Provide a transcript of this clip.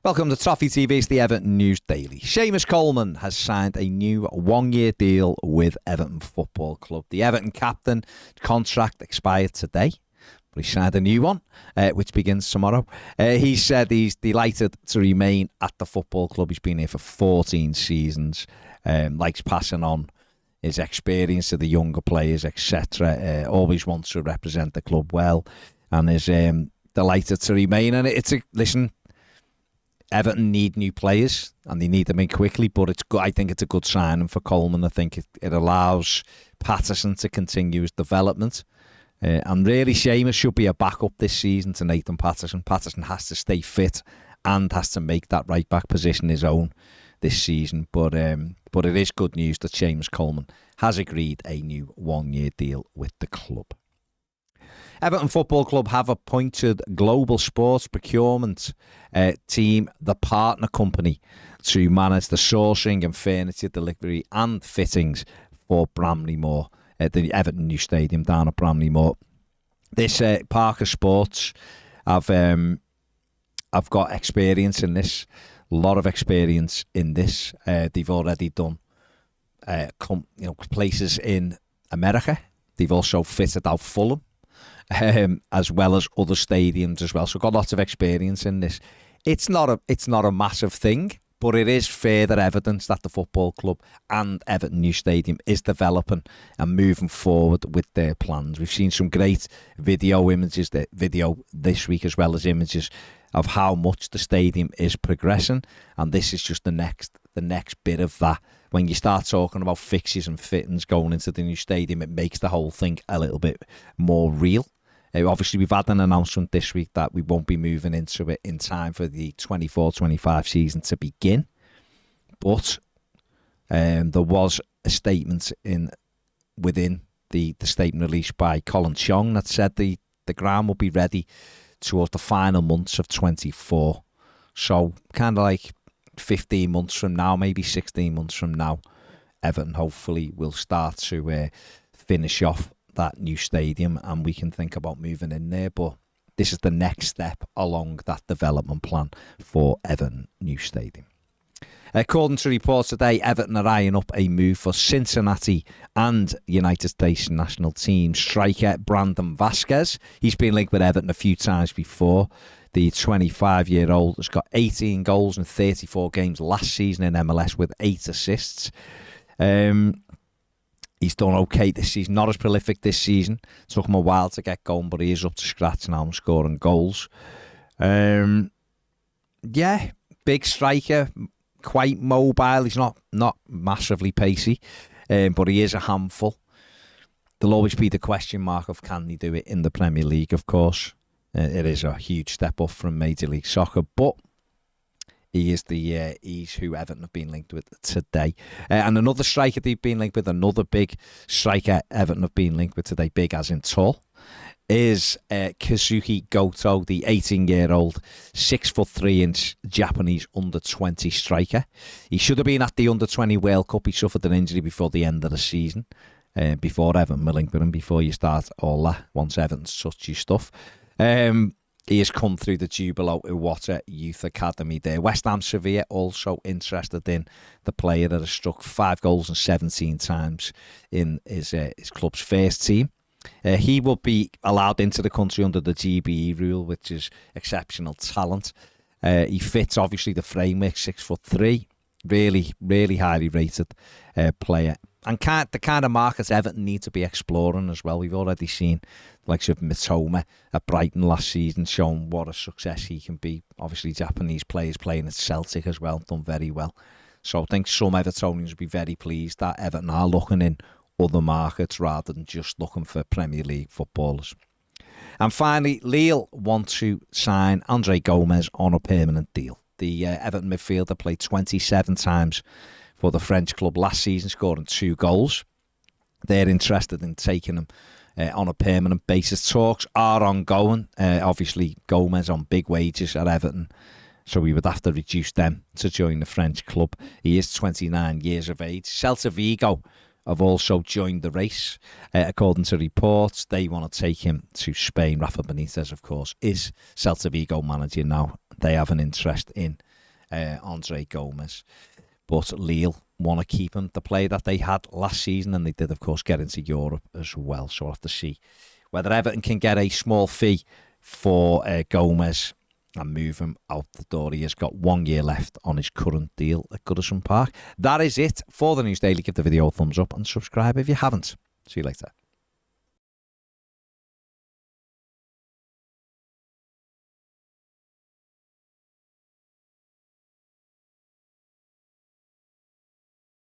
Welcome to Toffee TV's The Everton News Daily. Seamus Coleman has signed a new one-year deal with Everton Football Club. The Everton captain contract expired today, but he signed a new one, which begins tomorrow. He said he's delighted to remain at the football club. He's been here for 14 seasons, likes passing on his experience to the younger players, etc. Always wants to represent the club well, and is delighted to remain. And listen, Everton need new players, and they need them in quickly, but it's good. I think it's a good signing for Coleman. I think it allows Patterson to continue his development. And really, Seamus should be a backup this season to Nathan Patterson. Patterson has to stay fit and has to make that right-back position his own this season. But it is good news that Seamus Coleman has agreed a new one-year deal with the club. Everton Football Club have appointed global sports procurement team, the partner company, to manage the sourcing and furniture delivery and fittings for Bramley-Moore, the Everton new stadium down at Bramley-Moore. This Parker Sports have got experience in this, a lot of experience in this. They've already done places in America. They've also fitted out Fulham, as well as other stadiums as well. So got lots of experience in this. It's not a massive thing, but it is further evidence that the football club and Everton new stadium is developing and moving forward with their plans. We've seen some great video this week, as well as images of how much the stadium is progressing, and this is just the next bit of that. When you start talking about fixtures and fittings going into the new stadium, it makes the whole thing a little bit more real. Obviously, we've had an announcement this week that we won't be moving into it in time for the 24-25 season to begin. But there was a statement within the statement released by Colin Chong that said the ground will be ready towards the final months of 24. So kind of like 15 months from now, maybe 16 months from now, Everton hopefully will start to finish off that new stadium, and we can think about moving in there. But this is the next step along that development plan for Everton new stadium. According to reports today, Everton are eyeing up a move for Cincinnati and United States national team striker Brandon Vasquez. He's been linked with Everton a few times before. The 25-year-old has got 18 goals in 34 games last season in MLS with 8 assists. He's done okay this season, not as prolific this season. It took him a while to get going, but he is up to scratch now and scoring goals. Big striker, quite mobile. He's not massively pacey, but he is a handful. There'll always be the question mark of can he do it in the Premier League, of course. It is a huge step up from Major League Soccer, but he's who Everton have been linked with today. And another striker they've been linked with, another big striker Everton have been linked with today, big as in tall, is Kazuki Goto, the 18-year-old, 6'3" Japanese under-20 striker. He should have been at the under-20 World Cup. He suffered an injury before the end of the season, before Everton were linked with him, before you start all that, once Everton's touched your stuff. He has come through the Jubilo Iwata Youth Academy there. West Ham Sevilla also interested in the player that has struck 5 goals and 17 times in his club's first team. He will be allowed into the country under the GBE rule, which is exceptional talent. He fits, obviously, the framework, 6'3", really, really highly rated player. And the kind of markets Everton need to be exploring as well. We've already seen the likes of Mitoma at Brighton last season showing what a success he can be. Obviously, Japanese players playing at Celtic as well, done very well. So I think some Evertonians will be very pleased that Everton are looking in other markets rather than just looking for Premier League footballers. And finally, Lille want to sign Andre Gomez on a permanent deal. The Everton midfielder played 27 times for the French club last season, scoring 2 goals. They're interested in taking him on a permanent basis. Talks are ongoing. Obviously, Gomez on big wages at Everton, so we would have to reduce them to join the French club. He is 29 years of age. Celta Vigo have also joined the race. According to reports, they want to take him to Spain. Rafa Benitez, of course, is Celta Vigo manager now. They have an interest in Andre Gomez. But Lille want to keep him, the player that they had last season, and they did, of course, get into Europe as well. So we'll have to see whether Everton can get a small fee for Gomez and move him out the door. He has got 1 year left on his current deal at Goodison Park. That is it for the News Daily. Give the video a thumbs up and subscribe if you haven't. See you later.